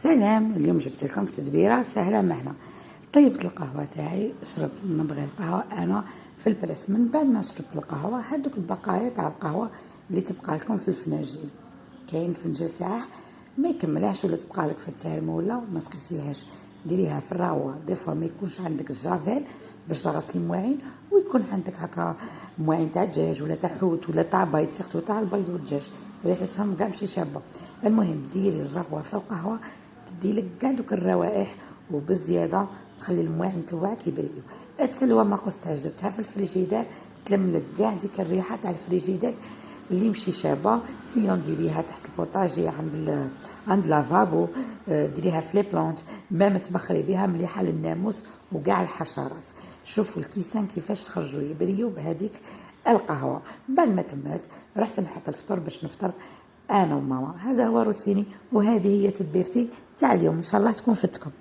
سلام. اليوم جبت لكم تدبيره سهله معنا. طيبت القهوه تاعي، نبغي القهوه انا في البريس. من بعد ما شربت القهوه، هذوك البقايا تاع القهوه اللي تبقى لكم في الفناجيل، كاين فنجيل تاعه ما يكملهاش ولا تبقى لك في الترمه ولا ما تقيسيهاش، ديريها في الراوه. دي فوا ما يكونش عندك الجافيل باش تغسلي مواعين، ويكون عندك هكا مواعين تاع دجاج ولا تاع حوت ولا تاع بيض، سيرتو تاع البيض والدجاج ريحتهم كاع ماشي شابه. المهم ديري الرغوه في القهوه، تديلك كاع دوك الروائح، وبالزياده تخلي المواعين تاعك يبريو. التلوه ما قصتهاش، درتها في الفريجيدير، تلم لك كاع ديك الريحه تاع الفريجيدير اللي مشي شابه. سينون ديريها تحت البوطاجي عند لافابو، ديريها في لي بلونط، ما تبخري بها مليحه للناموس وكاع الحشرات. شوفوا الكيسان كيفاش خرجوا يبريو بهذيك القهوه. بعد ما كملت رحت نحط الفطور باش نفطر انا وماما. هذا هو روتيني، وهذه هي تدبيرتي تاع اليوم. ان شاء الله تكون فتكم.